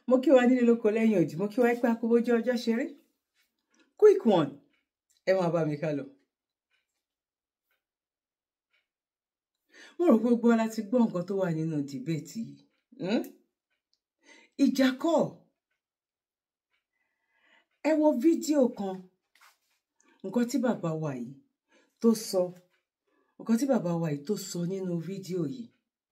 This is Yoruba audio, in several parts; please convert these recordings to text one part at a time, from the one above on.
Mo kí wa nílé lóko lẹ́yìn òdì, mo kí wa pé akówójú ọjọ́ ṣeré. Quick one, ẹ máa bá mi ká lọ. Mo rò pé gbogbo wa láti gbọ́ nǹkan tó wà nínú dìbéètì yìí. Ìjà kọ́. Ẹ wo fídíò kan, nǹkan tí bàbá wa yìí tó sọ nínú fídíò yìí.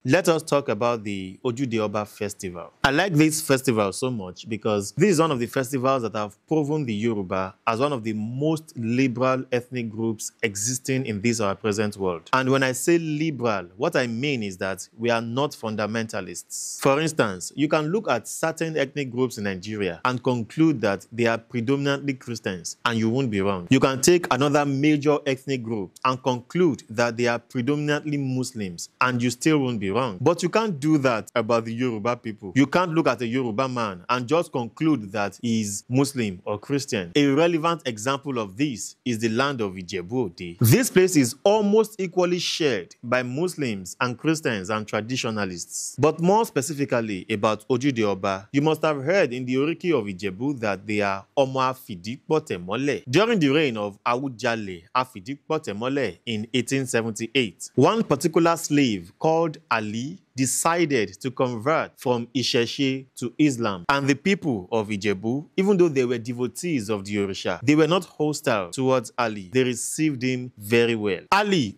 Let us talk about the Ojude Oba festival. I like this festival so much because this is one of the festivals that have proven the Yoruba as one of the most liberal ethnic groups existing in this our present world. And when I say liberal, what I mean is that we are not fundamentalists. For instance, you can look at certain ethnic groups in Nigeria and conclude that they are predominantly Christians, and you won't be wrong. You can take another major ethnic group and conclude that they are predominantly Muslims, and you still won't be wrong. But you can't do that about the Yoruba people. You can't look at a Yoruba man and just conclude that he's Muslim or Christian. A relevant example of this is the land of Ijebu-Ode. This place is almost equally shared by Muslims and Christians and traditionalists. But more specifically about Ojude Oba, you must have heard in the Oriki of Ijebu that they are Omo Afidikpotemole. During the reign of Awujale Afidikpotemole in 1878, one particular slave called Ali decided to convert from Isheshe to Islam. And the people of Ijebu, even though they were devotees of the Orisha, they were not hostile towards Ali. They received him very well. Ali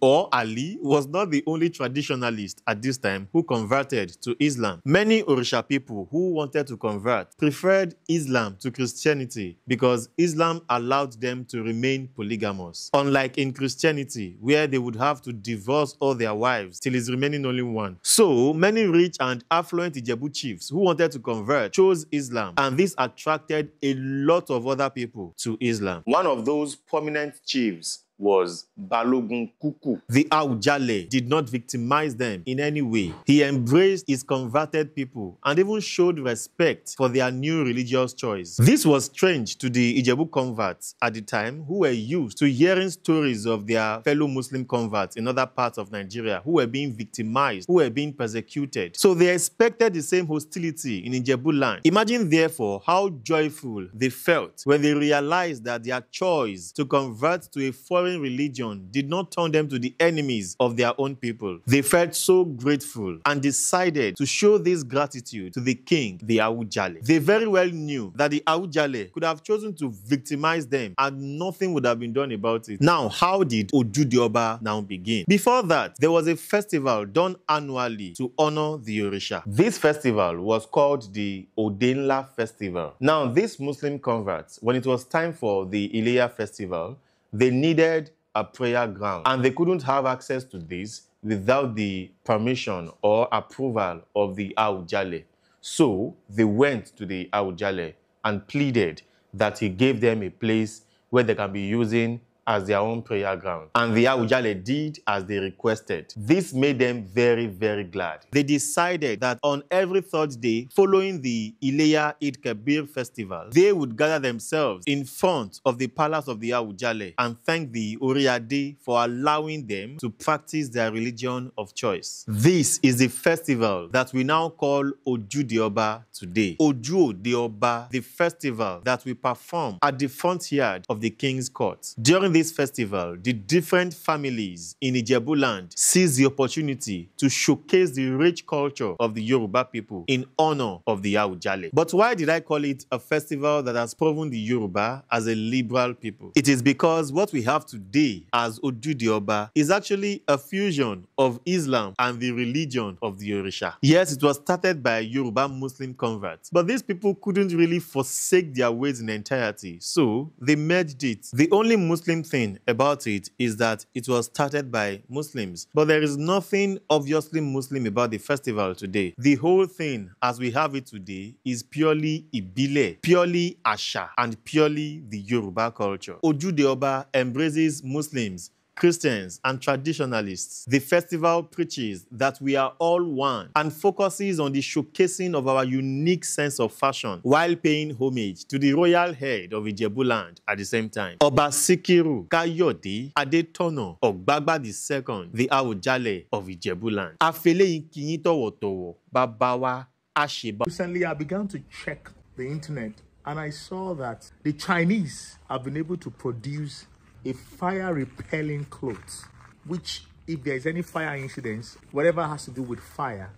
was not the only traditionalist at this time who converted to Islam. Many Orisha people who wanted to convert preferred Islam to Christianity because Islam allowed them to remain polygamous. Unlike in Christianity, where they would have to divorce all their wives till it's remaining only one. So many rich and affluent Ijebu chiefs who wanted to convert chose Islam, and this attracted a lot of other people to Islam. One of those prominent chiefs was Balogun Kuku. The Awujale did not victimize them in any way. He embraced his converted people and even showed respect for their new religious choice. This was strange to the Ijebu converts at the time, who were used to hearing stories of their fellow Muslim converts in other parts of Nigeria who were being victimized, who were being persecuted. So they expected the same hostility in Ijebu land. Imagine therefore how joyful they felt when they realized that their choice to convert to a foreign religion did not turn them to the enemies of their own people. They felt so grateful and decided to show this gratitude to the king, the Awujale. They very well knew that the Awujale could have chosen to victimize them and nothing would have been done about it. Now, how did Ojude Oba now begin? Before that, there was a festival done annually to honor the Orisha. This festival was called the Odenla Festival. Now, these Muslim converts, when it was time for the Ileya festival, they needed a prayer ground, and they couldn't have access to this without the permission or approval of the Awujale. So they went to the Awujale and pleaded that he gave them a place where they can be using as their own prayer ground. And the Awujale did as they requested. This made them very, very glad. They decided that on every third day following the Ileya Eid Kabir festival, they would gather themselves in front of the palace of the Awujale and thank the Oriade for allowing them to practice their religion of choice. This is the festival that we now call Ojude Oba today. Ojude Oba, the festival that we perform at the front yard of the king's court. During this festival, the different families in Ijebu land seize the opportunity to showcase the rich culture of the Yoruba people in honor of the Awujale. But why did I call it a festival that has proven the Yoruba as a liberal people? It is because what we have today as Ojude Oba is actually a fusion of Islam and the religion of the Orisha. Yes, it was started by Yoruba Muslim converts, but these people couldn't really forsake their ways in entirety, so they merged it. The only Muslim thing about it is that it was started by Muslims, but there is nothing obviously Muslim about the festival today. The whole thing as we have it today is purely Ibile, purely Asha, and purely the Yoruba culture. Ojude Oba embraces Muslims, Christians, and traditionalists. The festival preaches that we are all one and focuses on the showcasing of our unique sense of fashion while paying homage to the royal head of Ijebu land at the same time. Oba Sikiru Kayode Adetono Ogbagba II, the Awujale of Ijebu land. Afele inkiyin towotowo, Babawa àṣebà. Recently, I began to check the internet and I saw that the Chinese have been able to produce a fire-repelling cloth, which if there is any fire incidents, whatever has to do with fire,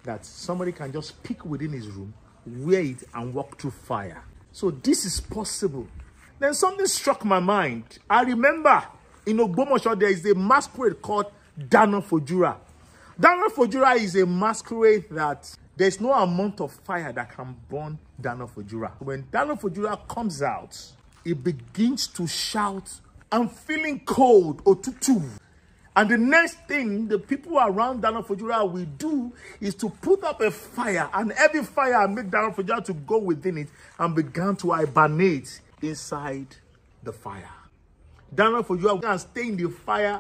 that somebody can just pick within his room, wear it and walk through fire. So this is possible. Then something struck my mind. I remember in Ogbomoso there is a masquerade called Dana Fojura. Dana Fojura is a masquerade that there's no amount of fire that can burn Dana Fojura. When Dana Fojura comes out, it begins to shout, "I'm feeling cold, Otutu." And the next thing the people around Dana Fojura will do is to put up a fire, and every fire make Dana Fojura to go within it and began to hibernate inside the fire. Dana Fojura can stay in the fire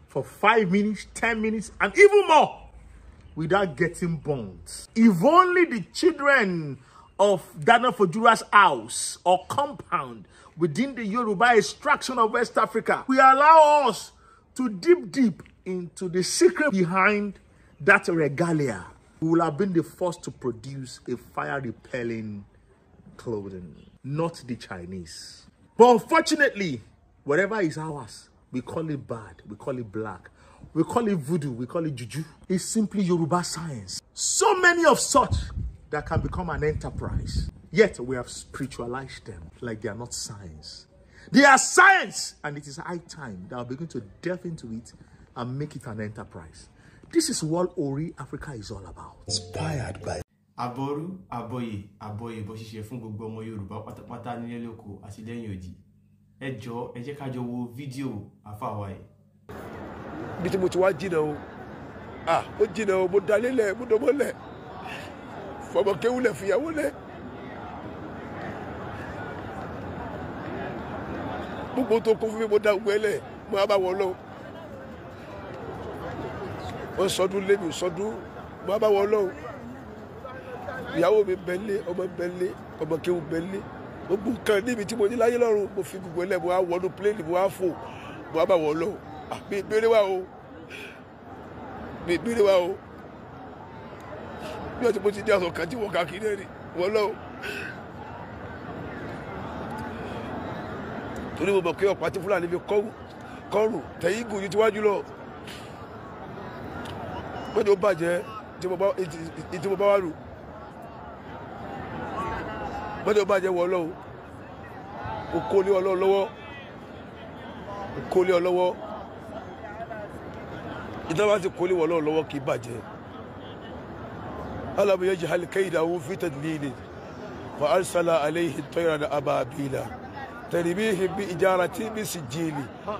for 5 minutes, 10 minutes, and even more without getting burned. If only the children of Dana Fojura's house or compound within the Yoruba extraction of West Africa will allow us to deep into the secret behind that regalia, we will have been the first to produce a fire-repelling clothing, not the Chinese. But unfortunately, whatever is ours, we call it bad, we call it black, we call it voodoo, we call it juju. It's simply Yoruba science. So many of such that can become an enterprise, yet we have spiritualized them like they are not science. They are science, and it is high time that I'll begin to delve into it and make it an enterprise. This is what Ori Africa is all about. Inspired by Aboru, aboye bó ṣiṣẹ́ fún gbogbo ọmọ Yorùbá pátápátá nílé lóko àti lẹ́yìn odi. Ẹ jọ̀ọ́, ẹ jẹ́ ká jọ wo fídíò àfáwà yìí. Bí tí mo ti wá jìnnà o. Ó jìnnà o, mo dalélẹ̀, mo dọ̀mọ́lẹ̀. Fọmọ kéwúlẹ̀ fìyàwó lẹ̀. Gbogbo tó kún fún mi mo dá gbogbo ẹlẹ̀, mo á bá wọn lọ. Wọ́n sọdún lé mi sọdún, mo á bá wọn lọ. Ìyàwó mi bẹ́lẹ̀, ọmọ bẹ́lẹ̀, ọmọ kéwú bẹ́lẹ̀. Gbogbo nǹkan níbi tí mo ní láyé lọ́run, mo fi gbogbo ẹlẹ̀, mo á wọnú pléènì, mo á fò, mo á bá wọn lọ. Mi ìbéèrè wa o. Mi ìbéèrè wa o. Bí ọtí mo ti ní aṣọ kan tí wọ́n ká kiri ẹ̀rí, wọ́n lọ. Torí mo mọ̀ pé ọ̀pá tí Fúlàní fi kọ́rùn tẹ̀yìn gùn yìí ti wájú lọ. Wọ́n ní ó bàjẹ́ tí mo bá wá rù. Wọ́n ní ó bàjẹ́ wọ Ọlọ́run. O kó lé Ọlọ́run lọ́wọ́. O kó lé Ọlọ́run lọ́wọ́. Ìjọba ti kó lé Ọlọ́run lọ́wọ́ kì í bàjẹ́. Alam yaj'al kaydahum fi tadlil fa arsala alayhim tayran ababila. ترميهم بإجارة من سجيل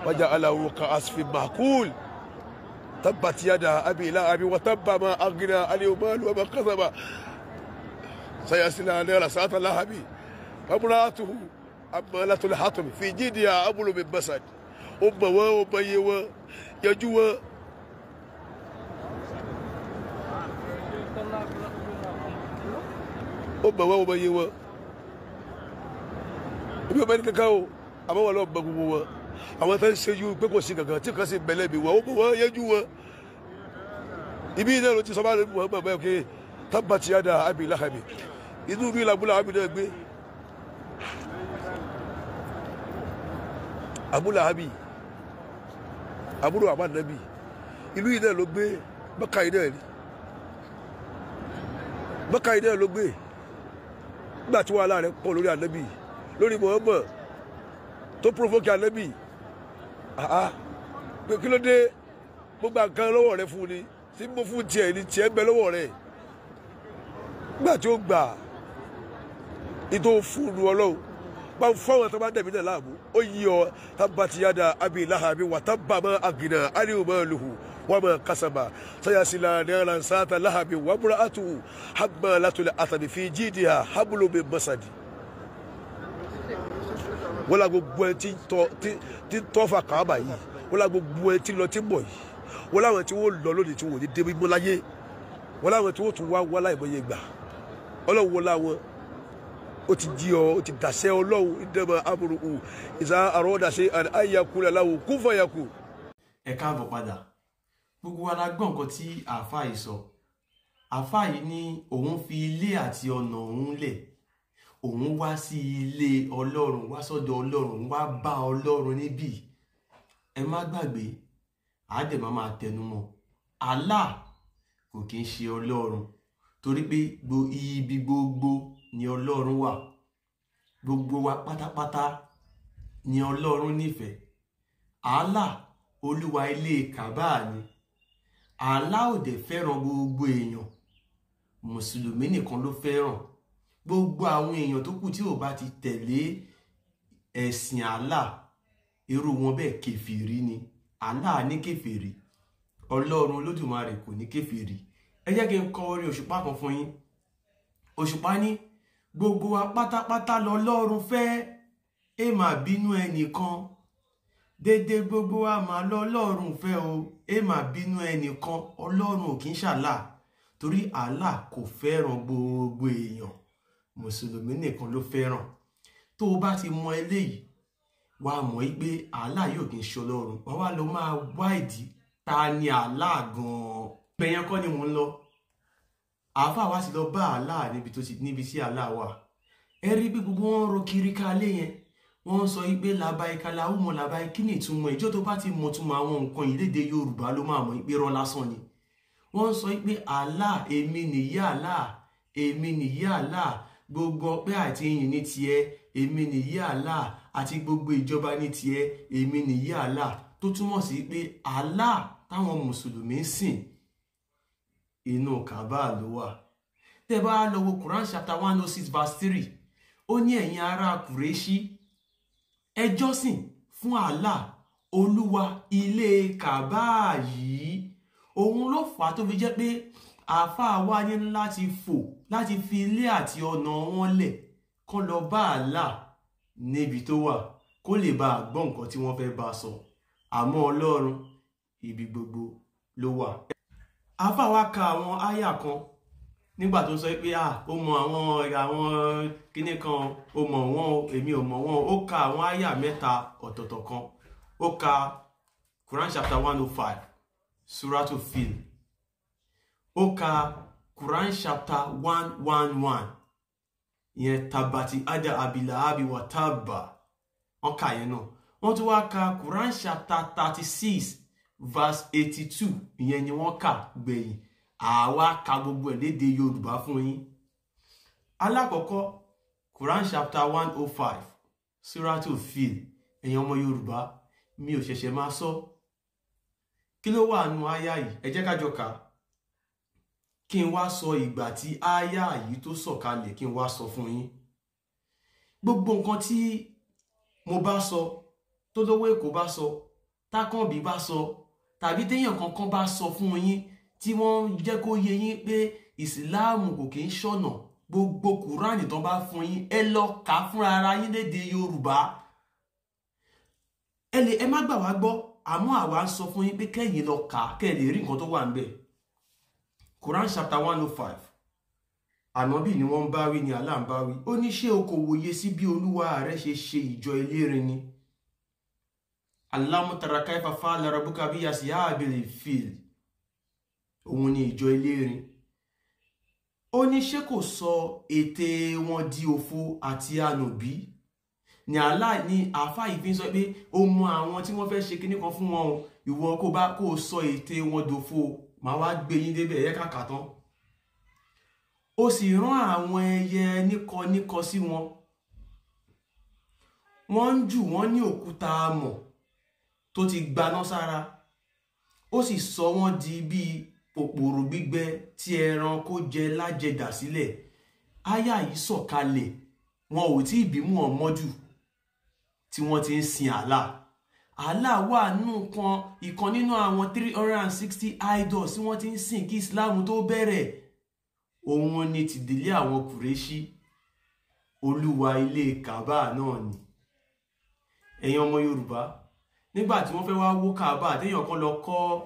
وجعله كعصف مأكول تبت يدا أبي لهب وتب ما أغنى عنه ماله وما كسب سيصلى نارا ذات لهب وامرأته حمالة الحطب في جيدها حبل من مسد أمها وبيها يجوى أمها وبيها Ibi o bẹ ni kankan o, àmọ́ wọn lọ bẹ gbogbo wọn. Àwọn tó ń ṣẹ́jú pé kò sí kankan tí kan sì bẹ̀lẹ̀ bí wọn, ó bọ̀ wọ́n yẹ́jú wọn. Ibi náà ló ti sọ bá rẹ̀ wọ́n bẹ̀ pé tabbat yada Abi Lahabi. Inú mi Abu Lahabi náà gbé. Abu Lahabi, àbúrò àbá Nàbí. Ìlú yìí náà ló gbé, Mẹ́kà yìí náà ni. Mẹ́kà yìí náà ló gbé. Nígbà tí wàhálà rẹ̀ pọ̀ lórí Ànábì. Lórí Muhammad tó provoke Ànábì pé kí ló dé mo gba nǹkan lọ́wọ́ rẹ fún ni tí mo fún tiẹ̀ ní tiẹ̀ bẹ lọ́wọ́ rẹ nígbà tí ó gbà ìtò fún lu Ọlọ́run bá ń fọwọ́n tó bá dẹ̀mí náà láàmú ó yí ọ tabbat yada Abi Lahabi wa tabba ma aghna anhu maluhu wa ma kasaba sayasla naran zata lahabi wa imra'atuhu hammalatul hatab fi jidiha hablum min masad. Wọ́n la gbogbo ẹ tí tọ́fà Káàbà yìí wọ́n la gbogbo ẹ tí lọ tí bọ̀ yìí wọ́n láwọn tí wọ́n lọ lónìí tí wọ́n ní débi mọ́ láyé wọ́n láwọn tí wọ́n tún wá láìmọye gbà Ọlọ́run wọ́n láwọn ó ti jí ọ ó ti dàṣẹ Ọlọ́run innama amruhu iza arada shay'an an yaqula lahu kun fayakun. Ẹ káàbọ̀ padà. Gbogbo wa la gbọ́ nǹkan tí àáfàá yìí sọ. àfáà yìí ní òun fi ilé àti ọ̀nà òun lẹ̀, òun wá sí ilé Ọlọ́run, wá sọ́dọ̀ Ọlọ́run, wá bá Ọlọ́run níbí. Ẹ má gbàgbé, àádẹ́mà máa tẹnumọ́, Allah kò kí ń ṣe Ọlọ́run, torí pé ibi gbogbo ni Ọlọ́run wà, gbogbo wa pátápátá ni Ọlọ́run nífẹ̀ẹ́. Allah olúwa ilé Kaaba ni. Allah ò dẹ̀ fẹ́ràn gbogbo èèyàn, mùsùlùmí nìkan ló fẹ́ràn. Gbogbo àwọn èèyàn tó kù tí ò bá ti tẹ̀lé ẹ̀sìn Allah, irú wọn bẹ́ẹ̀ kèfèrí ni. Allah ní kèfèrí, Ọlọ́run Olódùmarè kò ní kèfèrí. Ẹ jẹ́ kí n kọ orin Òṣùpá kan fún yín. Òṣùpá ní gbogbo wa pátápátá lọ́lọ́run fẹ́, ẹ má bínú ẹnìkan. Dédé gbogbo wa máa lọ́lọ́run fẹ́ o, ẹ má bínú ẹnìkan. Ọlọ́run ò kí ń ṣàlà, torí Allah kò fẹ́ràn gbogbo èèyàn, mùsùlùmí nìkan ló fẹ́ràn. Tó o bá ti mọ eléyìí, wàá mọ̀ pé Allah yóò kí ń ṣe Ọlọ́run. Wàá wá lọ máa wá ìdí ta ni Allah gan-an. Bẹ̀yẹn kọ́ ni mò ń lọ. Àáfàá wa sì lọ bá Allah níbi tí Allah wà. Ẹ rí bí gbogbo wọn ro kiri ká lé yẹn. Wọ́n sọ pé làbáyíká làwùmọ̀ làbáyí, kí ni ìtumọ̀? Ìjọ tó bá ti mọ̀ túmọ̀ àwọn nǹkan yìí lédè Yorùbá ló máa mọ̀ pé rọ́ lásán ni. Wọ́n sọ pé Allah, èmi nìyí Allah, èmi nìyí Allah, gbogbo ọpẹ́ àti ìyìn ní tiẹ̀, èmi nìyí Allah, àti gbogbo ìjọba ní tiẹ̀, èmi nìyí Allah, tó túmọ̀ sí pé Allah táwọn mùsùlùmí ń sìn inú Kaaba ló wà. Tẹ́ bá lọ wo Quran chapter 106 verse 3, ó ní ẹ̀yin ará Kùrẹ́ṣí, ẹ jọ́sìn fún Allah, olúwa ilé Kaaba yìí. Òun ló fà tó fi jẹ́ pé àáfàá wa ní láti fò láti fi ilé àti ọ̀nà wọn lẹ̀ kán lọ bá Allah níbi tó wà, kó lè bá gbọ́ nǹkan tí wọ́n fẹ́ bá sọ. Àmọ́ Ọlọ́run ibi gbogbo ló wà. Àáfàá wa ka àwọn àyà kan nígbà tó sọ pé ó mọ àwọn kíní kan, ó mọ̀ wọ́n, èmi ò mọ̀ wọ́n. Ó ka àwọn àyà mẹ́ta ọ̀tọ̀ọ̀tọ̀ kan. Ó ka Quran chapter 105 Suratul Fil. Ó ka Quran chapter 111 ìyẹn tabati ada abilahabi wa tabba. Wọ́n ka yẹn náà. Wọ́n tún wá ka Quran chapter 36 verse 82, ìyẹn ni wọ́n kà gbẹ̀yìn. Àwa ka gbogbo ẹ̀ lédè Yorùbá fún yín. Alákọ̀ọ́kọ́ Quran chapter 105 Suratul Fil. Ẹ̀yin ọmọ Yorùbá, mi ò ṣẹ̀ṣẹ̀ máa sọ. Kí ló wà nínú àyà yìí? Ẹ jẹ́ ká jọ kà. Kí n wá sọ ìgbà tí àyà yìí tó sọ̀kalẹ̀, kí n wá sọ fún yín. Gbogbo nǹkan tí mo bá sọ, tó lówó Èkó bá sọ, tákànbí bá sọ, tàbí téèyàn kankan bá sọ fún yín tí wọ́n jẹ́ kó yé yín pé ìsìláàmù kò kí ń ṣọ̀nà, gbogbo Kùránì tán bá fún yín, ẹ lọ kà fúnra ara yín lédè Yorùbá. Ẹ má gbà wá gbọ́, àmọ́ àwa ń sọ fún yín pé kẹ́yìn lọ kà kẹ́ lè rí nǹkan tó wà ńbẹ̀. Quran chapter 105. Ànábì ni wọ́n ń bá wí, ni Allah ń bá wí. Ó ní ṣé o kò wòye sí bí Olúwa rẹ̀ ṣe ṣe ìjọ elérin ni? Alam tara kaifa fa'ala rabbuka bi ashabil fil. Òun ni ìjọ elérin. Ó ní ṣé kò sọ ète wọn di òfo àti ànòbí? Ni Allah ní àfáà yìí fi ń sọ pé ó mọ àwọn tí wọ́n fẹ́ ṣe kíní kan fún wọn, ìwọ kó sọ ète wọn dòfo, màá wá gbé yín débẹ̀ ẹ̀yẹ kàkà tán. Ó sì rán àwọn ẹyẹ níkọ sí wọn. Wọ́n ń jù wọ́n ní òkúta amọ̀ tó ti gbaná sára. Ó sì sọ wọ́n di bí pòpòrò gbígbẹ tí ẹran kó jẹ lájẹdà sílẹ̀. Àyà yìí sọ̀kalẹ̀, wọn ò tí ì bímú ọmọdù tí wọ́n ti ń sin Allah. Allah wà ìkan nínú àwọn 360 idols tí wọ́n ti ń sìn kí Islam tó bẹ̀rẹ̀. Òun ni tìdílé àwọn Kùrẹ́ṣí, olúwa ilé Kaaba náà ni. Ẹ̀yin ọmọ Yorùbá, nígbà tí wọ́n fẹ́ wá wó Kaaba, téèyàn kan lọ kọ́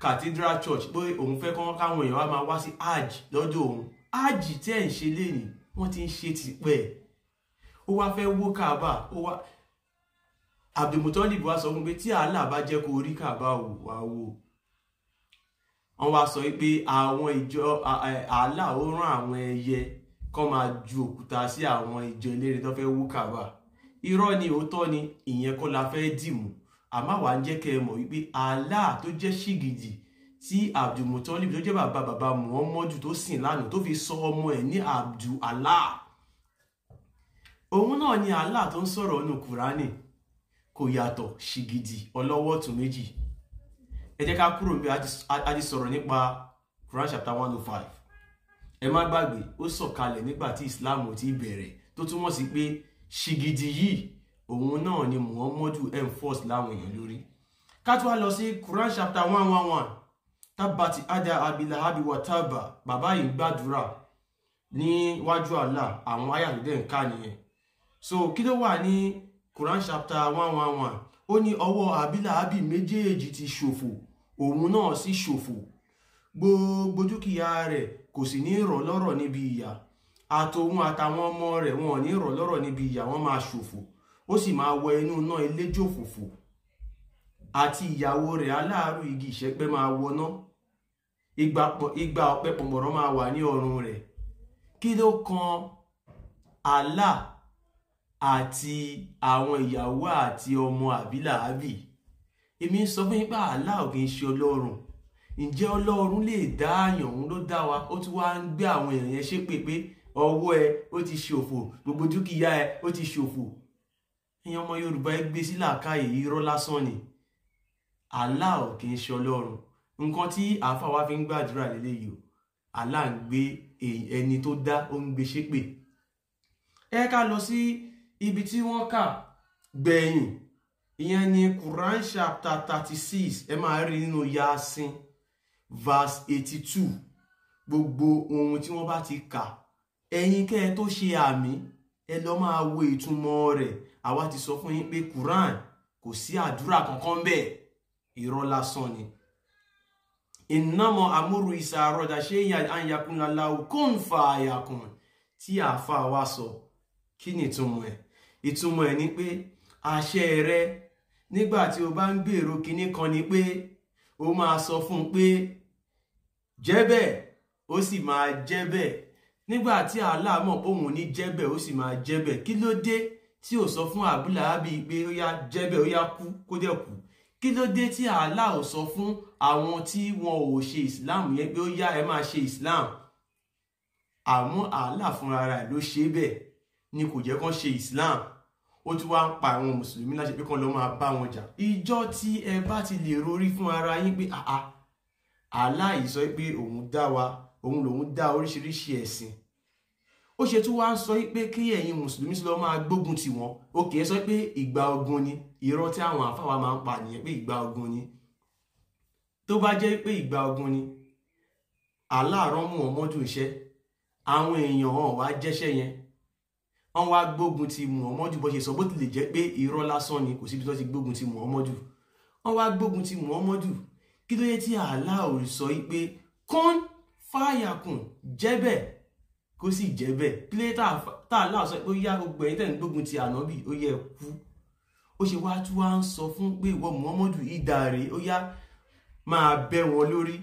cathedral church pé òun fẹ́ káwọn èèyàn wá máa wá sí hajj lọ́dọ̀ òun. Hajj tí ẹ̀ ń ṣe lénìí, wọ́n ti ń ṣe tipẹ́. Ó wá fẹ́ wó Kaaba, Abdulmutalib wá sọ fún pé tí Allah bá jẹ́ kó rí Kaaba wá wò. wọ́n wá sọ pé àwọn ìjọ Allah ó rán àwọn ẹyẹ kó máa ju òkúta sí àwọn ìjọ eléré tó fẹ́ wó Káàbà. Irọ́ ni, òótọ́ ni, ìyẹn kọ́ la fẹ́ dìmú. Àmọ́ wàá jẹ́ kẹ́ ẹ mọ̀ wípé Allah tó jẹ́ ṣìgìdì tí Abdul Muttalib tó jẹ́ bàbá Muhammadu tó sìn lánàá tó fi sọ ọmọ ẹ̀ ní Abdul Allah. Òun náà ni Allah tó ń sọ̀rọ̀ nínú Kùránì, kò yàtọ̀, ṣìgìdì ọlọ́wọ́ tún méjì. Ẹ jẹ́ ká kúrò níbi a ti sọ̀rọ̀ nípa Quran chapter 105. Ẹ má gbàgbé, ó sọ̀kalẹ̀ nígbà tí Islam ò ti bẹ̀rẹ̀, tó túmọ̀ sí pé ṣìgìdì yìí òun náà ni Muhammadu enforce láwọn èèyàn lórí. Ká tó wá lọ sí Quran chapter 111. Tabati ada abilahabi wa taba. Bàbá yìí gbàdúrà níwájú Allah, àwọn àyà tó dẹ̀ ń ká nìyẹn. So kí ló wà ní Quran chapter 111? Ó ní ọwọ́ abilahabi méjèèjì ti ṣòfò, òun náà sì ṣòfò. Gbogbo dúkìá rẹ̀ kò sì ní rọ̀ lọ́rọ̀ níbi ìyà. Àtòun àtàwọn ọmọ rẹ̀ wọn ò ní rọ̀ lọ́rọ̀ níbi ìyà, wọ́n máa ṣòfò. Ó sì máa wọ inú náà eléjò fòfò. Àti ìyàwó rẹ̀ aláàrú igi ìṣẹ́pẹ́ máa wọná. Igba ọ̀pẹ pọ̀mọ̀rọ̀ máa wà ní ọrùn rẹ̀. Kí ló kan Allah àti àwọn ìyàwó àti ọmọ Abilahabi? Èmi sọ fún yín pé Allah ò kì í ṣe Ọlọ́run. Ǹjẹ́ Ọlọ́run lè dá àyàn? Òun ló dá wa. Ó tún wá ń gbé àwọn èèyàn yẹn ṣépè pé ọwọ́ ẹ ó ti ṣòfò, gbogbo dúkìá ẹ ó ti ṣòfò. Ẹ̀yin ọmọ Yorùbá ẹ gbé sí làákàyè, irọ́ lásán ni. Allah ò kì í ṣe Ọlọ́run. Nǹkan tí àáfà wa fi ń gbàdúrà lélẹ́yìí o. Allah ń gbé ẹni tó dá, ó ń gbé ṣépè. Ẹ ká lọ sí ibi tí wọ́n kà gbẹ̀yìn. Ìyẹn ni Quran chapter 36. Ẹ máa rí nínú Yasin verse 82. Gbogbo ohun tí wọ́n bá ti kà, ẹ̀yin kẹ́ ẹ tó ṣe àmì, ẹ lọ máa wo ìtumọ̀ rẹ̀. Àwa ti sọ fún yín pé Quran kò sí àdúrà kankan bẹ́ẹ̀, irọ́ lásán ni. Innama amuru isa arada shay'an an yakuna lahu kun fayakun. Tí àáfà wa sọ, kí ni ìtumọ̀ ẹ̀? Ìtumọ̀ ẹ̀ ni pé àṣẹ rẹ̀ nígbà tí o bá ń gbèrò kinní kan ni pé o máa sọ fún pé jẹ́ bẹ́ẹ̀, ó sì máa jẹ́ bẹ́ẹ̀. Nígbà tí Allah mọ̀ pé òun ní jẹ́ bẹ́ẹ̀, ó sì máa jẹ́ bẹ́ẹ̀. Kí ló dé tí ò sọ fún Abilahabi pé ó yá jẹ́ bẹ́ẹ̀, ó yá kú kó dẹ̀ kú? Kí ló dé tí Allah ò sọ fún àwọn tí wọn ò ṣe Islam yẹn pé ó yá ẹ máa ṣe Islam? Àmọ́ Allah fúnra rẹ̀ ló ṣe bẹ́ẹ̀ ni kò jẹ́ kán ṣe Islam. Ó tún wá ń pa àwọn mùsùlùmí láṣẹ pé kán lọ máa bá wọn jà. Ìjọ tí ẹ bá ti lè rorí fún ara yín pé Allah yìí sọ pé òun dá wa, òun lòun dá oríṣiríṣi ẹ̀sìn. Ó ṣe tún wá ń sọ pé kí ẹ̀yin mùsùlùmí sì lọ máa gbógun tì wọ́n. Ó kìí sọ pé ìgbà ogun ni. Irọ́ tí àwọn àfáwà máa ń pa nìyẹn pé ìgbà ogun ni. Tó bá jẹ́ pé ìgbà ogun ni, Allah rán Muhammadu iṣẹ́, àwọn èèyàn hàn wá jẹ́ṣẹ́ yẹn, wọ́n wá gbógun ti Muhammadu bó ṣe sọ, bó tilẹ̀ jẹ́ pé irọ́ lásán ni, kò síbi tó ti gbógun ti Muhammadu. Wọ́n wá gbógun ti Muhammadu. Kí ló yẹ tí Allah ò sọ pé kún fáyàkùn jẹ́ bẹ́ẹ̀ kó sì jẹ́ bẹ́ẹ̀? Kí ló yẹ tá Allah sọ pé ó yá gbogbo ẹ̀yin tẹ́ ń gbógun ti ànábì, ó yẹ kú? Ó ṣe wá tún wá ń sọ fún pé ìwọ Muhammadu ìdá rẹ̀, ó yá máa bẹ́ wọn lórí,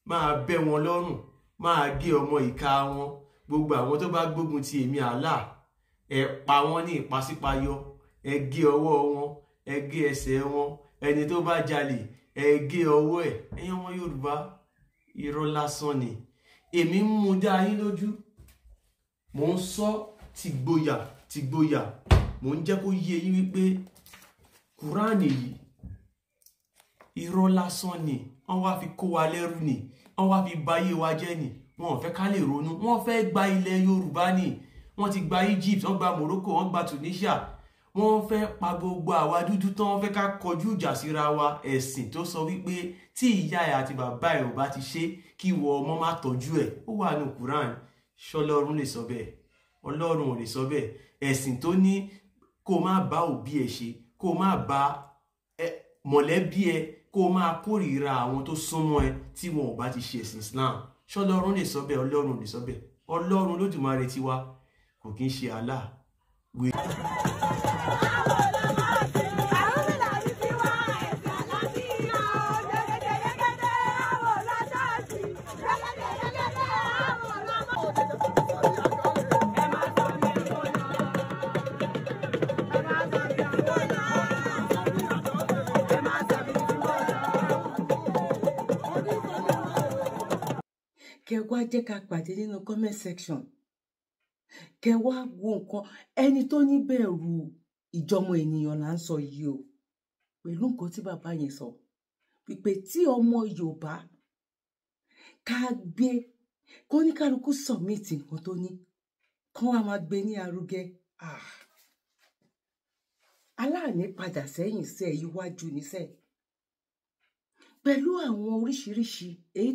máa bẹ́ wọn lọ́rùn, máa gé ọmọ ìka wọn. Gbogbo àwọn tó bá gbógun ti èmi Allah, ẹ pa wọ́n ní ìpàsípayọ, ẹ gé ọwọ́ wọn, ẹ gé ẹsẹ̀ wọn. Ẹni tó bá jalè, ẹ gé ọwọ́ ẹ̀. Ẹ̀yin ọmọ Yorùbá, irọ́ lásán ni. Èmi ń mú dá yín lójú, mò ń sọ tìgboyà, mò ń jẹ́ kó yé yín wípé Kùránì yìí irọ́ lásán ni. Wọ́n wá fi kó wa lẹ́rú ni, wọ́n wá fi báyé wa jẹ́ ni. Wọ́n ò fẹ́ ká lè ronú, wọ́n fẹ́ gba ilẹ̀ Yorùbá ni. Wọ́n ti gba Egypt, wọ́n gba Morocco, wọ́n gba Tunisia. Wọ́n fẹ́ pa gbogbo àwa dúdú tán, wọ́n fẹ́ ká kọjú ìjà síra wa. Ẹ̀sìn tó sọ wípé tí ìyá ẹ̀ àti bàbá ẹ̀ ò bá ti ṣe, kí ìwọ ọmọ má tọ́jú ẹ̀. Ó wà nínú Quran. Ṣọlọ́run lè sọ bẹ́ẹ̀? Ọlọ́run ò lè sọ bẹ́ẹ̀. Ẹ̀sìn tó ní kó má bá òbí ẹ̀ ṣe, kó má bá mọ̀lẹ́bí ẹ, kó má kórìíra àwọn tó súnmọ́ ẹ tí wọn ò bá ti ṣe ẹ̀sìn Islam. Ṣọlọ́run lè sọ bẹ́ẹ̀? Ọlọ́run ò lè sọ bẹ́ẹ̀. Ọlọ́run Olódùmarè tiwa kò kí ń ṣe Allah. kẹ́ wá jẹ́ ká pàdé nínú comment section. Kẹ́ wá wo nǹkan ẹni tó ní bẹ̀rù ìjọmọ ènìyàn là ń sọ yìí o. Pẹ̀lú nǹkan tí bàbá yẹn sọ. Wípé tí ọmọ Yorùbá ká gbé kó ní kálukú submit nǹkan tó ní. Kán wá máa gbé ní arúgẹ. Aláàní padà sẹ́yìn sẹ́ iwájú níṣẹ́. Pẹ̀lú àwọn oríṣiríṣi èyí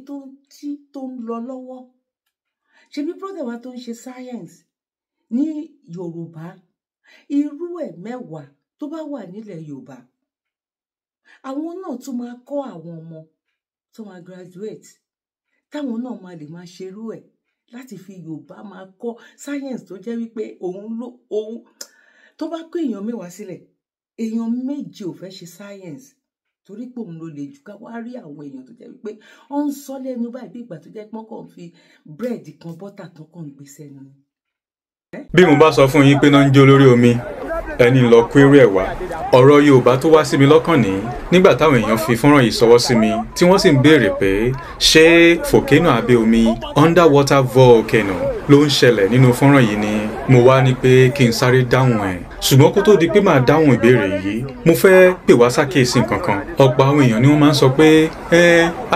tó ń lọ lọ́wọ́. Ṣebí brother wa tó ń ṣe science ní Yorùbá irú ẹ̀ 10 tó bá wà nílẹ̀ Yorùbá. Àwọn náà tún máa kọ́ àwọn ọmọ tó máa graduate. Táwọn náà máa lè máa ṣerú ẹ̀ láti fi Yorùbá máa kọ́ science tó jẹ́ wípé òun tó bá kó èèyàn 10 sílẹ̀ èèyàn 2 ò fẹ́ ṣe science torí pé òun ló lè jù ká wá rí àwọn èèyàn tó jẹ́ wípé ó ń sọ lẹ́nu báyìí bí ìgbà tó jẹ́ pé wọ́n kàn fi búrẹ́dì kan bọ́tà tó kàn gbé sẹ́nu. Bí mo bá sọ fún yín pé náà ń jó lórí omi ẹni lọ kúrú ẹ̀ wá ọ̀rọ̀ Yorùbá tó wá sí mi lọ́kàn ní nígbà táwọn èèyàn fi fọ́nrán yìí sọwọ́ sí mi tí wọ́n sì ń béèrè pé ṣé volcano abẹ́ omi underwater volcano ló ń ṣẹlẹ̀ nínú fọ́nrán yìí ni mo wá ní pé kí n sáré dáhùn ẹ̀ ṣùgbọ́n kó tó di pé màá dáhùn ìbéèrè yìí mo fẹ́ pè wá sákèésí nǹkan kan ọ̀pọ̀ àwọn èèyàn ni wọ́n máa ń sọ pé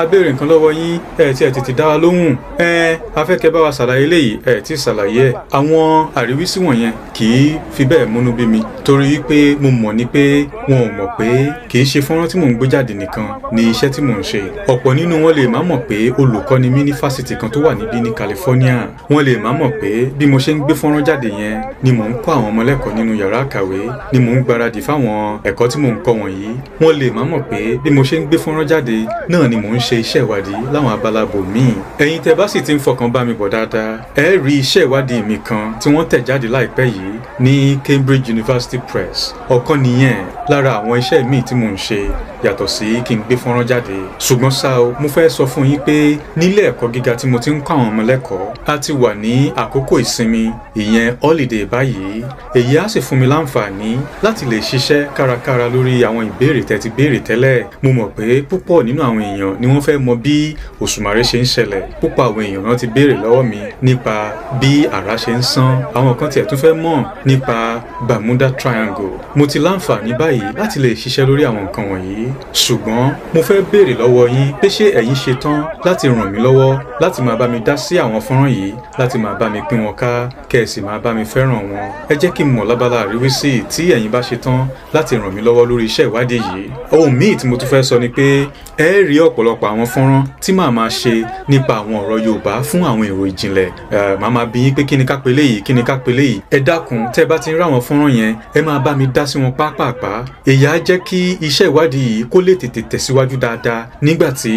a béèrè nǹkan lọ́wọ́ yín tí ẹ tètè dá wa lóhùn a fẹ́ kẹ́ bá wa ṣàlàyé léyìí tí ṣàlàyé ẹ̀ àwọn àríwísí wọ̀nyẹn kì í fi bẹ́ẹ̀ múnú bí mi torí pé mo mọ̀ ní pé wọn ò mọ̀ pé kì í ṣe fọ́nrán tí mò ń gbé jáde nìkan ni iṣẹ́ tí mò ń ṣe ọ̀pọ̀ nínú wọn lè má mọ̀ pé olùkọ́ ni mí ní fásitì kan tó wà níbí ní California wọn lè má mọ̀ pé bí mo ṣe ń gbé fọ́nrán jáde yẹn ni mò ń kọ́ àwọn ọmọ lẹ́kọ̀ọ́ nínú yàrá àkàwé ni mò ń gbáradì fáwọn ẹ̀kọ́ tí mò ń kọ́ wọ̀nyí wọn lè má mọ̀ pé bí mo ṣe ń gbé fọ́nrán jáde náà ni mò ń ṣe iṣẹ́ ìwádìí láwọn abala bòmíì ẹ̀yin tẹ́ bá sì ti ń fọkàn bá mi bọ̀ dáadáa ẹ rí iṣẹ́ ìwádìí mi kan tí wọ́n tẹ̀ jáde láìpẹ́ yìí ní Cambridge University Press ọ̀kan nìyẹn lára àwọn iṣẹ́ míì tí mò ń ṣe yàtọ̀ sí kí n gbé fọ́nrán jáde ṣùgbọ́n ṣá o mo fẹ́ sọ fún yín pé nílé ẹ̀kọ́ gíga tí mo ti ń kọ́ àwọn ọmọ lẹ́kọ̀ọ́ a ti wà ní àkókò ìsinmi ìyẹn holiday báyìí èyí á sì fún mi láǹfààní láti lè ṣiṣẹ́ kárakára lórí àwọn ìbéèrè tẹ́ ti béèrè tẹ́lẹ̀ mo mọ̀ pé púpọ̀ nínú àwọn èèyàn ni wọ́n fẹ́ mọ bí òṣùmàrè ṣe ń ṣẹlẹ̀ púpọ̀ àwọn èèyàn náà ti béèrè lọ́wọ́ mi nípa bí àrá ṣe ń sán àwọn kan tiẹ̀ tún fẹ́ mọ̀ nípa Bermuda Triangle mo ti láǹfààní báyìí láti lè ṣiṣẹ́ lórí àwọn nǹkan wọ̀nyí ṣùgbọ́n mo fẹ́ béèrè lọ́wọ́ yín pé ṣé ẹ̀yin ṣe tán láti ràn mí lọ́wọ́ láti máa bá mi dá sí àwọn fọ́nrán yìí láti máa bá mi pín wọn ká kẹ́ ẹ sì máa bá mi fẹ́ràn wọn ẹ jẹ́ kí n mọ̀ lábala àríwísí tí ẹ̀yin bá ṣe tán láti ràn mí lọ́wọ́ lórí iṣẹ́ ìwádìí yìí ohun míì tí mo tún fẹ́ sọ ni pé ẹ rí ọ̀pọ̀lọpọ̀ àwọn fọ́nrán tí màá máa ṣe nípa àwọn ọ̀rọ̀ Yorùbá fún àwọn èrò ìjìnlẹ̀ màá máa bi yín pé kí ni ká pe léyìí kí ni ká pe léyìí ẹ dákun tẹ́ bá ti ń ráwọn fọ́nrán yẹn ẹ máa bá mi dá sí wọn pápápá èyí á jẹ́ kí iṣẹ́ ìwádìí yìí kó lè tètè tẹ̀síwájú dáadáa nígbà tí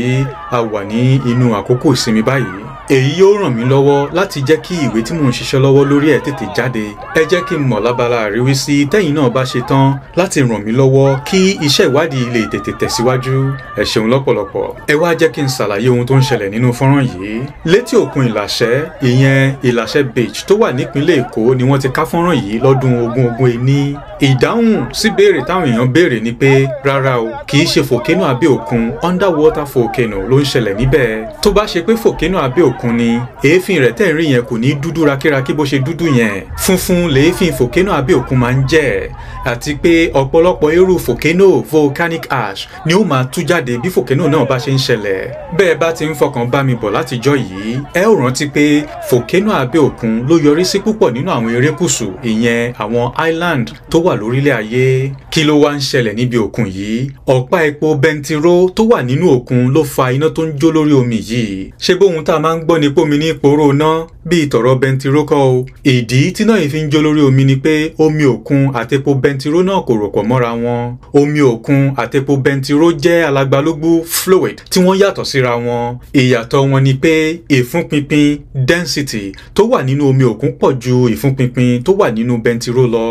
a wà ní inú àkókò ìsinmi báyìí èyí yóò ràn mí lọ́wọ́ láti jẹ́ kí ìwé tí mò ń ṣiṣẹ́ lọ́wọ́ lórí ẹ̀ tètè jáde ẹ jẹ́ kí n mọ̀ lábala àríwísí tẹ́yin náà bá ṣe tán láti ràn mí lọ́wọ́ kí iṣẹ́ ìwádìí lè tètè tẹ̀síwájú ẹ ṣeun lọ́pọ̀lọpọ̀ ẹ wá jẹ́ kí n ṣàlàyé ohun tó ń ṣẹlẹ̀ nínú fọ́nrán yìí létí òkun Ìlàṣẹ ìyẹn Ìlàṣẹ Beach tó wà nípínlẹ̀ Èkó ni wọ́n ti ká fọ́nrán yìí lọ́dún 2020 ìdáhùn sí béèrè táwọn èèyàn béèrè ni pé rárá o kì í ṣe volcano abẹ́ òkun underwater volcano ló ń ṣẹlẹ̀ níbẹ̀ tó bá ṣe pé volcano abẹ́ òkun ni èéfín rẹ̀ tẹ̀ ń rí yẹn kò ní dúdú rakíraki bó ṣe dúdú yẹn funfun lèéfín volcano abẹ́ òkun máa ń jẹ́ àti pé ọ̀pọ̀lọpọ̀ irú volcano volcanic ash ni ó máa tú jáde bí volcano náà bá ṣe ń ṣẹlẹ̀ bẹ́ẹ̀ bá ti ń fọkàn bá mi bọ̀ látijọ́ yìí ẹ ó rántí pé volcano abẹ́ òkun ló yọrí sí púpọ̀ nínú àwọn erékùṣù ìyẹn àwọn island tó wà lórílẹ̀ ayé kí ló wá ń ṣẹlẹ̀ níbi òkun yìí ọ̀pá epo bẹntiró tó wà nínú òkun ló fa iná tó ń jó lórí omi yìí ṣé bóhun tá a máa ń gbọ́ ni pómi ní ìpòrò náà bíi tọ̀rọ̀ bẹntiró kọ́ o ìdí tí náà yìí fi ń jó lórí omi ni pé omi òkun àtepo bẹntiró náà kò rọ̀pọ̀ mọ́ra wọn omi òkun àtepo bẹntiró jẹ́ alagbalógbú fluid tí wọ́n yàtọ̀ síra wọn ìyàtọ̀ wọn ni pé ìfúnpinpin density tó wà nínú omi òkun pọ̀ ju ìfúnpinpin tó wà nínú bẹntiró lọ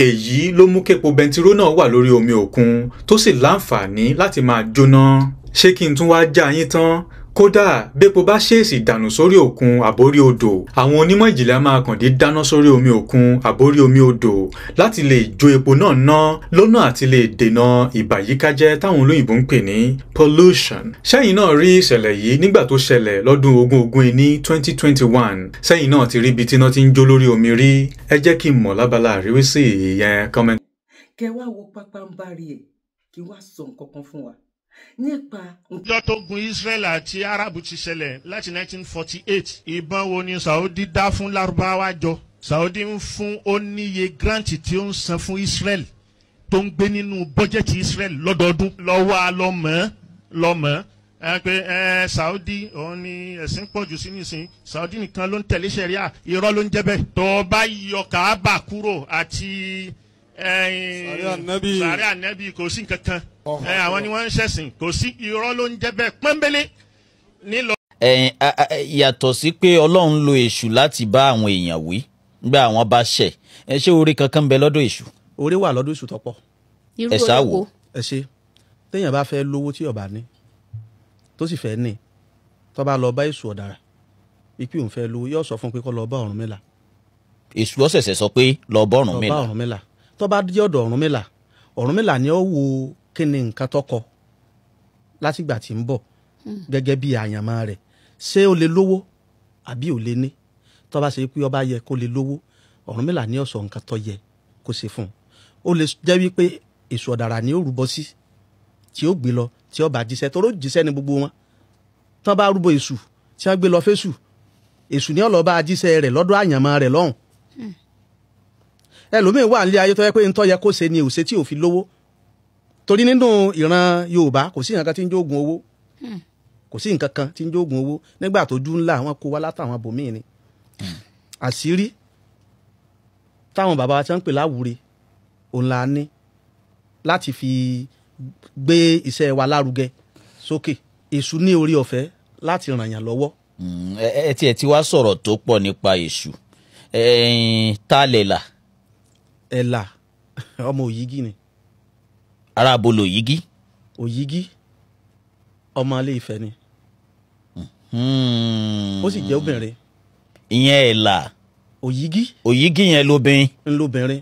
èyí ló mú képo bẹntiró náà wà lórí omi òkun tó sì láǹfààní láti máa jóná ṣé kí n tún wá já yín tán kódà bépo bá ṣèèsì dànù sórí òkun àbórí odò, àwọn onímọ̀ ìjìnlẹ̀ máa kàn dé dáná sórí omi òkun àbórí omi odò láti lè jó epo náà ná lọ́nà àti lè dènà ìbàyíkájẹ́ táwọn olóyìnbó ń pè ní pollution. Sẹ́yìn náà rí ìṣẹ̀lẹ̀ yìí nígbà tó ṣẹlẹ̀ lọ́dún 2020 ní 2021. Sẹ́yìn náà ti rí ibi tí iná ti ń jó lórí omi rí. Ẹ jẹ́ kí n mọ̀ lábala àríwísí ìyẹn comment. Kẹ wá wo pápánbárì ẹ̀ kí wá sọ nǹkan kan fún wa nípa. Ọjọ́ tó gun Israel àti Arabu ti ṣẹlẹ̀ láti 1948. Ìbọn wo ni Saudi dá fún Lárúbáwá jọ? Saudi ń fún ó níye grant tí ó ń san fún Israel tó ń gbé nínú bọ́jẹ̀tì Israel lọ́dọọdún. Lọ́wọ́ lọ́mọ́ pé Saudi òun ni ẹ̀sìn pọ̀jù sí nísìn. Saudi nìkan ló ń tẹ̀lé ṣẹ̀ríà, irọ́ ló ń jẹ́ bẹ́ẹ̀. Tó bá yọ Kaaba kúrò àti sàárẹ̀ ànábì kò sí nǹkan kan. Àwọn ni wọ́n ń ṣẹ̀sìn, kò sí, irọ́ ló ń jẹ́ bẹ́ẹ̀ pọ́nbélé nílọ. Yàtọ̀ sí pé Ọlọ́run lo èṣù láti bá àwọn èèyàn wí nígbà àwọn bá ṣẹ̀, ṣé oore kankan ń bẹ lọ́dọ̀ èṣù? Oore wà lọ́dọ̀ èṣù tọ́pọ̀. Ẹ ṣáwò. Ẹ ṣe téèyàn bá fẹ́ lówó tí ọba ní tó sì fẹ́ ní tó bá lọ bá èṣù ọ̀dàrà ipi òun fẹ́ lówó yóò sọ fún pé kó lọ bá Ọ̀rúnmìlà. Èṣù ọ̀sẹ̀sẹ̀ sọ pé lọ bá Ọ̀rúnmìlà. Tó bá dé ọ̀dọ̀ Ọ̀rúnmìlà ni ó wo kí ni nǹkan tọkọ látìgbà tí ń bọ̀ gẹ́gẹ́ bí àyànmọ́ rẹ̀, ṣé ó lè lówó àbí ò lè ní. Tó bá ṣe pé ọba yẹ kó lè lówó, Ọ̀rúnmìlà ní ó sọ nǹkan tó yẹ kó ṣe fún un. Ó lè jẹ́ wípé èṣù ọ̀dàrà ni ó rúbọ sí tí ó gbé lọ tí ó bá jíṣẹ́, tó ló jíṣẹ́ ní gbogbo wọn. Tán bá rúbọ èṣù tí wọ́n gbé lọ fésù, èṣù ni ó lọ bá jíṣẹ́ rẹ̀ lọ́dọ̀ àyànmọ́ rẹ̀ lọ́hùn. Ẹlòmíì wà nílé ayé tó yẹ pé ń tó yẹ kó ṣe ni ò ṣe tí ò fi lówó. Torí nínú ìran Yorùbá kò sí nǹkan tí ń jógun owó, kò sí nǹkan kan tí ń jógun owó. Nígbà tó jú ńlá wọn kó wá látàwọn abòmíì ni. Àṣírí táwọn bàbá wa ti ń pè láwùre òun la ní láti fi gbé iṣẹ́ wa lárugẹ sókè. Èṣù ní orí ọ̀fẹ́ láti ràn yàn lọ́wọ́. Ẹ tiẹ̀ ti wá sọ̀rọ̀ tó pọ̀ nípa èṣù. Ta lẹ̀là? Ẹ̀là ọmọ Òyìgí ni. Ará abo l'Òyìgí? Òyìgí ọmọ Ilé Ifẹ̀ ni. Ó sì jẹ́ obìnrin. Ìyẹn Ẹ̀là. Òyìgí yẹn lóbìnrin. Ńlóbìnrin.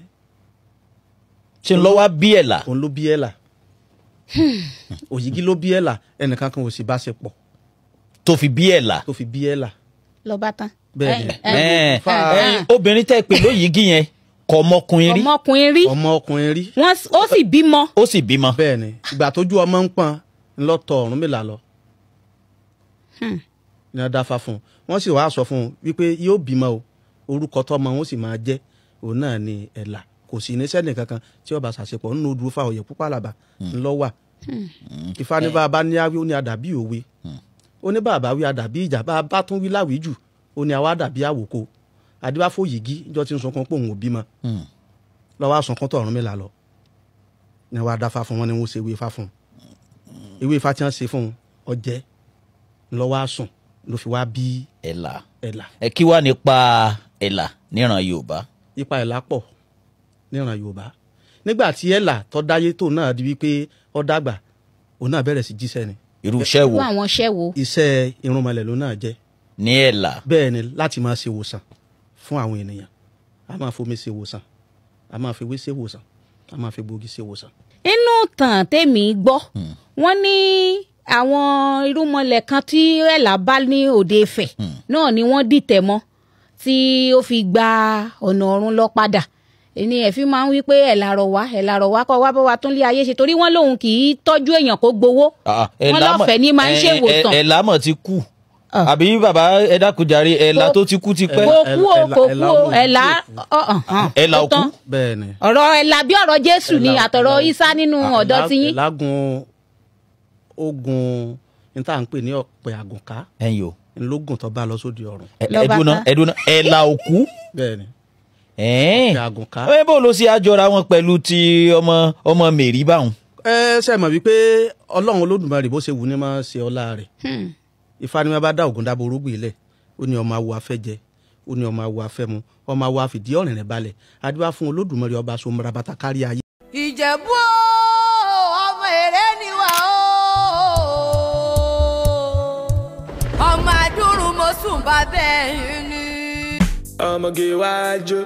Ṣé ń lọ wá bí Ẹ̀là? Òun ló bí Ẹ̀là. Òyìgí ló bí Ẹ̀là, ẹnìkan kan ò sì bá ṣe pọ̀. Tó fi bí Ẹ̀là? Tó fi bí Ẹ̀là. Lọ bá tán. Bẹ́ẹ̀ni. Obìnrin tẹ́ pè l'Òyìgí yẹn kò ọmọkùnrin rí. Ó sì bímọ. Bẹ́ẹ̀ni. Ìgbà tójú ọmọ ń pọ́n ńlọ́tọ̀ Ọ̀rúnmìlà lọ. Ní a dáfá fún un. Wọ́n sì wá sọ fún un wípé yóò bímọ o, orúkọ tọ́mọ wọn sì máa jẹ́ òun náà ni Ẹ̀là. Kò sí ní sẹ́ni kankan tí ó bá ṣàṣepọ̀ nínú odù Ifá Ọ̀yẹ̀ Púpàlàbà ńlọ́wà. Ifá ní bàbá ní awí ó ní àdàbí òwe. Ó ní bàbá wí àdàbí ìjà, bá tún wí láwìí jù ó ní àwa dàbí àwòkọ. Adébáfò Òyìgí ìjọ tí ń sunkún pé òun ò bímọ. Lọ́wọ́ àsunkún tọ̀ Ọ̀rúnmìlà lọ. Ní wàá dáfá fún wọn ni wọ́n ṣe ìwé Ifá fún un. Ìwé Ifá tí wọ́n ṣe fún un ọjẹ́ lọ́wọ́ àsùn ló fi wá bí Ẹ̀là. Ẹ̀là. Kí wá nípa Ẹ̀là níran Yorùbá? Ipa Ẹ̀là pọ̀ níran Yorùbá. Nígbà tí Ẹ̀là tó dáyé tó náà di wípé ó dàgbà, òun náà bẹ̀rẹ̀ sí jíṣẹ́ ni. Irú iṣẹ́ wo? Àwọn iṣẹ́ wo? Iṣẹ́ irúnmọlẹ̀ ló náà jẹ́. Ní Ẹ̀là? Bẹ́ẹ̀ ni, láti máa ṣe ìwòsàn fún àwọn ènìyàn. A máa fomi ṣe ìwòsàn, a máa fi ewé ṣe ìwòsàn, a máa fi gbòógì ṣe ìwòsàn. Inú tàn tèmi gbọ́, wọ́n ní àwọn irúnmọlẹ̀ kan tí Ẹ̀là bá ní Òde Ifẹ̀ náà ni wọ́n dìtẹ̀ mọ́ tí ó fi gba ọ̀nà ọ̀run lọ padà. Ẹni ẹ̀ fi máa ń wí pé Ẹ̀là rọ̀ wá kọ́ wá bá wa tún lé ayé ṣe, torí wọ́n lòun kì í tọ́jú èèyàn kó gbowó. Wọ́n lọ́fẹ̀ẹ́ ní máa ń ṣèwòsàn. Ẹ̀là mọ̀ ti kú. Àbí bàbá ẹ dákun jàre, Ẹ̀là tó ti kú ti pẹ́. Kò kú Ẹ̀là ò kú. Bẹ́ẹ̀ni. Ọ̀rọ̀ Ẹ̀là bí ọ̀rọ̀ Jésù ni àtọ̀rọ̀ Ísá nínú ọ̀dọ̀ tiyín. Ẹ̀là gun ogun ní tá à ń pè ní ọ̀pẹ àgùnká. Ẹ̀yìn o. Ńlógún tó bá lọ sóde ọ̀run. Ẹ̀dùnà Ẹ̀là ò kú. Bẹ́ẹ̀ni. Ọ̀pẹ àgùnká. Bó ló ṣe àjọra wọn pẹ̀lú ti ọmọ Mèrí báwọn? Ṣe mọ̀ wípé Ọlọ́run Olódùmarè bó ṣe wù ní máa ṣe ọlá rẹ̀. Ifá ni wọ́n bá dá Ògúndábọ̀ orógbè ilẹ̀, ó ní ọmọ awo afẹ́ jẹ, ó ní ọmọ awo afẹ́ mu, ọmọ awo afìdí ọ̀rìnrìn balẹ̀, adúbá fún Olódùmarè ọba so mọ́ra bàtà kárí ayé. Ìjẹ̀bú ọmọ èrè ni wà ó. Ọmọge wájú,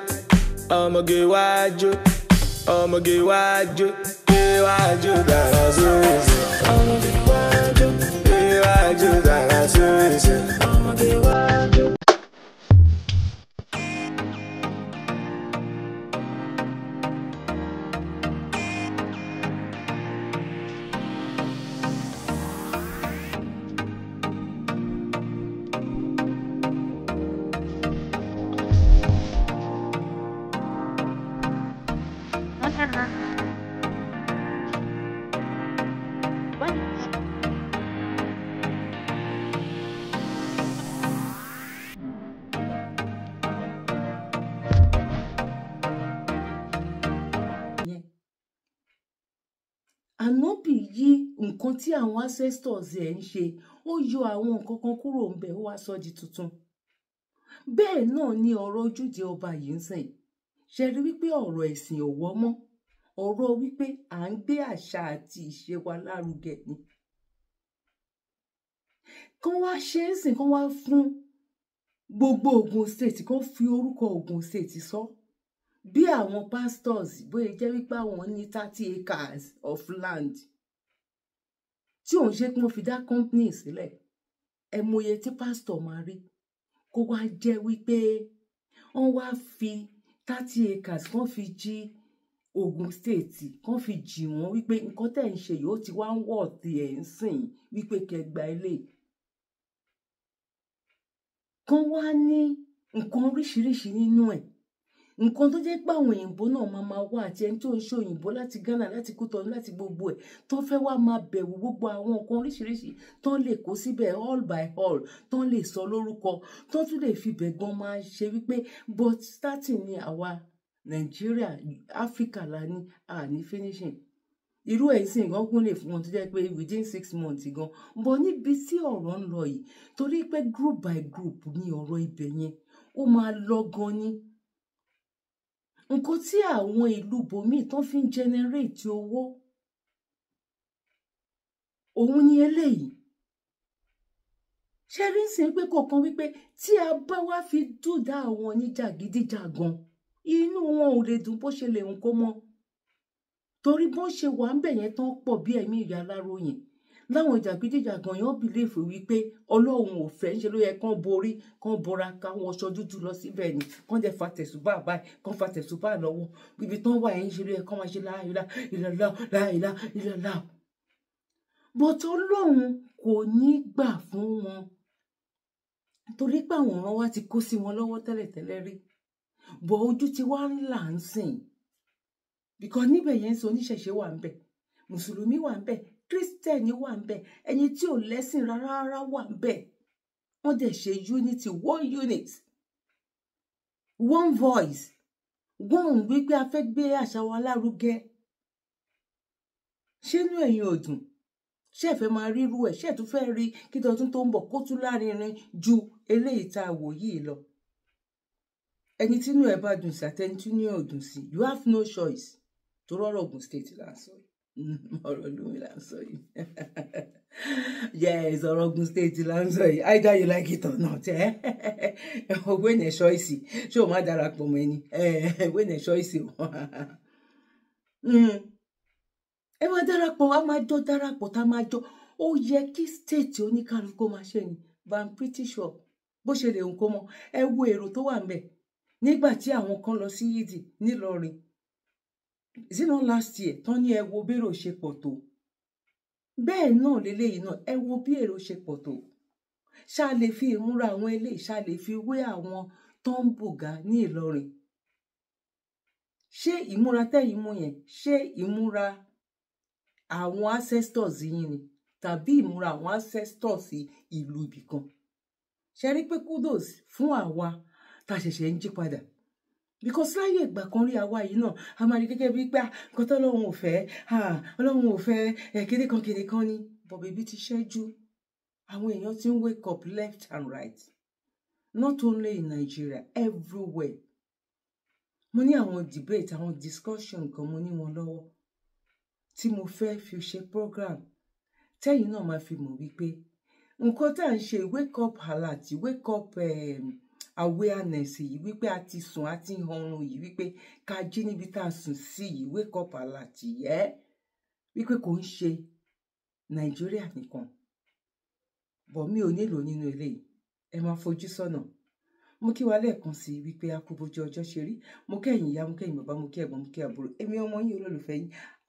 ọmọge wájú, ọmọge wájú, wájú dára sóòsì. Ọmọge wájú, wájú dára sóòsì. Ọmọge wájú. Ànábì yí nǹkan tí àwọn ancestors ẹ̀ ń ṣe ó yọ àwọn nǹkan kan kúrò ń bẹ̀ ó wá sọ di tuntun. Bẹ́ẹ̀ náà ni ọ̀rọ̀ ojúde ọba yìí ń sìn. Ṣe rí wípé ọ̀rọ̀ ẹ̀sìn ò wọ́ mọ́. Ọ̀rọ̀ wípé à ń gbé àṣà àti ìṣe wa lárugẹ ni. Kán wá ṣe é sìn, kán wá fún gbogbo Ògùn state, kán fi orúkọ Ògùn state sọ. Bí àwọn pastors bóyá jẹ́ wípé àwọn ní 30 acres of land tí òun ṣe kí wọ́n fi dá company sílẹ̀, ẹ mọye tí pastor máa rí kó wá jẹ́ wípé wọ́n wá fi 30 acres kán fi jí Ògùn state, kán fi jì wọ́n wípé nǹkan tẹ̀ ń ṣe yìí ó ti wá ń wọ̀ tí ẹ̀ ń sìn wípé kẹgbà ilé. Kán wá ní nǹkan oríṣiríṣi nínú ẹ̀. Nǹkan tó jẹ́ pé àwọn òyìnbó náà máa wá àti ẹni tó ń ṣe òyìnbó láti Ghana, láti Cotonou, láti gbogbo ẹ̀ tó fẹ́ wá máa bẹ̀wò gbogbo àwọn nǹkan oríṣiríṣi tó lè kó síbẹ̀ all by all tó lè sọ lórúkọ tó tún lè fi bẹ̀gbọ́n máa ṣe wípé but starting ni àwa Nàìjíríà, Africa la ní àní finishing. Irú ẹ̀ sì gan kún lè fún wọn tó jẹ́ pé within 6 months gan. Bọ̀ níbi tí ọ̀rọ̀ ń lọ yìí torí pé group by group ni ọ̀rọ̀ ibẹ̀ yẹn ó máa lọ gan ni. Nǹkan tí àwọn ìlú bòmíì tán fi ń generate owó òun ni eléyìí. Ṣé rí sí pé kọ̀ọ̀kan wípé tí a bá wá fi dúdá àwọn oníjàgídíjàgan inú wọn ò lè dùn bó ṣe lè nǹkan mọ́ torí bó ṣe wà ń bẹ̀ yẹn tán pọ̀ bí ẹ̀mí ìyá aláròyìn láwọn jàgídíjàgan yẹn bìlífù wípé Ọlọ́run ò fẹ́ ṣe ló yẹ kán borí kán bora káwọn ọṣọ dúdú lọ síbẹ̀ ni kán dẹ̀ fa tẹ̀sùbá báyìí kán fa tẹ̀sùbá lọ́wọ́ ibi tán wà yẹn ṣe ló yẹ kán máa ṣe láìlá ìlàlá láìlá ìlàlá. Bọ̀tọ̀ Ọlọ́run kò ní gbà fún wọn torí pé àwọn ọ̀ràn wa ti kó sí wọn lọ́wọ́ tẹ́lẹ̀tẹ́lẹ̀ rí bọ̀ ojú ti wá ń là ń sìn bìkọ́ níbẹ̀ yẹn ń sọ oníṣẹ̀ṣe wà ń bẹ̀ mùsùlùmí wà ń bẹ̀ kírísítẹ̀nì wà ń bẹ̀ ẹni tí ò lẹ́sìn rárá wà ń bẹ̀ wọ́n dẹ̀ ṣe unity one unit one voice one wípé a fẹ́ gbé àṣà wa lárugẹ. Ṣé inú ẹ̀yin ò dùn? Ṣé ẹ fẹ́ máa rírú ẹ̀? Ṣé ẹ tún fẹ́ rí kí tọdún tó ń bọ̀ kó tún lárinrin ju eléyìí tá a wò yìí lọ? Ẹni tí inú ẹ̀ bá dùn sí àtẹni tí inú ẹ̀ ò dùn sí you have no choice tó rọ́rọ̀ Ògùn state là ń sọ yìí ọ̀rọ̀ lómi là ń sọ yìí yes ọ̀rọ̀ Ògùn state là ń sọ yìí either you like it or not when ẹ̀ choice ṣé o má darapọ̀ mọ́ ẹni when ẹ̀ choice ẹ máa darapọ̀ a máa jọ darapọ̀ tá a máa jọ ó yẹ kí state oníkálukú máa ṣe ni but I'm pretty sure bó ṣe lè nǹkan mọ ẹ wo èrò tó wà ńbẹ̀ nígbà tí àwọn kan lọ sí yídì nílọrin is it not last year tán ní ẹ wo bí èrò ṣe pọ̀ tó bẹ́ẹ̀ náà lélẹ́yìí náà ẹ wo bí èrò ṣe pọ̀ tó ṣá lè fi ìmúra àwọn eléyìí ṣá lè fi wé àwọn tó ń bùgá ní ìlọrin ṣé ìmúra tẹ́yìn mú yẹn ṣé ìmúra àwọn ancestors yín ni tàbí ìmúra àwọn ancestors ìlú ibìkan? Ṣé rí pé kudos fún àwa tá a ṣẹ̀ṣẹ̀ ń jí padà because láyé ìgbà kan rí àwa yìí náà a máa rí gẹ́gẹ́ bí pé nǹkan tó Ọlọ́run ò fẹ́ Ọlọ́run ò fẹ́ kéde kan ni but bèbí ti ṣẹ́jú àwọn èèyàn ti ń wake up left and right not only in Nigeria everywhere. Mo ní àwọn debate àwọn discussion kan mo ní wọn lọ́wọ́ tí mo fẹ́ fi ṣe program tẹ́yìn náà máa fi mọ̀ wípé nǹkan tá à ń ṣe wake up alert wake up awareness yìí wípé a ti sùn a ti hanrun yìí wípé ká jí níbi tá a sùn sí yìí wake up alert yẹ wípé kò ń ṣe Nàìjíríà nìkan bọ̀ mi ò nílò nínú eléyìí ẹ máa fojú sọ́nà mo kí wa lẹ́ẹ̀kan sí wípé a kú bójú ọjọ́ ṣe rí mo kẹ́yìn ìyá mo kẹ́yìn bàbá mo kí ẹ̀gbọ́n mo kí àbúrò èmi ọmọ yín olólùfẹ́ yín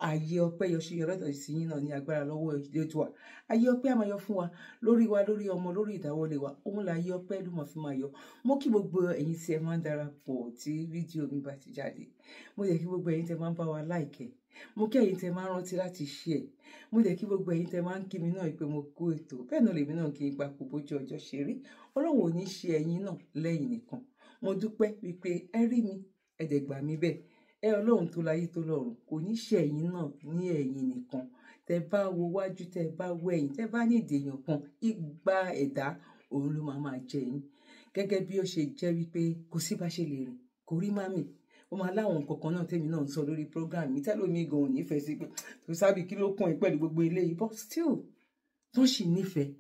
ayé ọpẹ́ yọṣú yọ lọ́dọ̀ sí yín náà ní agbára lọ́wọ́ Elédùà ayé ọpẹ́ á máa yọ fún wa lórí ọmọ lórí ìdáwọ́lé wa òun là ayé ọpẹ́ ló mọ̀ fi máa yọ mo kí gbogbo ẹ̀yin tí ẹ máa ń darapọ̀ tí fídíò mi bá ti jáde mo yẹ kí gbogbo ẹ̀yin tẹ máa ń bá wa láìkẹ́ mo kí ẹ̀yin tẹ máa ń rántí láti share mo dẹ̀ kí gbogbo ẹ̀yin tẹ máa ń kí mi náà pé mo kú ètò bẹ́ẹ̀ náà lèmi náà kí n papò bójú ọjọ́ ṣe rí Ọlọ́run ò ní ṣe ẹ̀yin náà lẹ́yìn nìkan mo dúpẹ́ wípé ẹ rí mi ẹ dẹ̀ gbà mí bẹ́ẹ̀ ẹ Ọlọ́run tó láyé tó lọ́run kò ní ṣe ẹ̀yin náà ní ẹ̀yin nìkan tẹ bá wo wájú tẹ bá wo ẹ̀yìn tẹ bá ní ìdèyàn kan igba ẹ̀dá òun ló máa jẹ yín gẹ́gẹ́ bí ó ṣe jẹ́ wípé kò sí bá ṣe lè rìn kò rí mami ó máa láwọn nǹkan kan náà tèmi náà ń sọ lórí program mi tẹ́lómi gan ò nífẹ̀ẹ́ sí pé tó sábì kí ló kún ẹ pẹ̀lú gbogbo eléyìí but still tó sì nífẹ̀ẹ́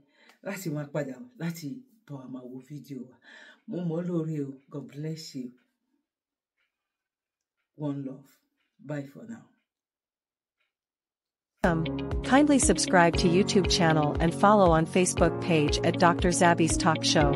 láti máa padà láti bá wa máa wo fídíò wa mo mọ̀ lórí o God bless you one love bye for now. Kindly subscribe to YouTube channel and follow on Facebook page at Dr. Zabby's Talk Show.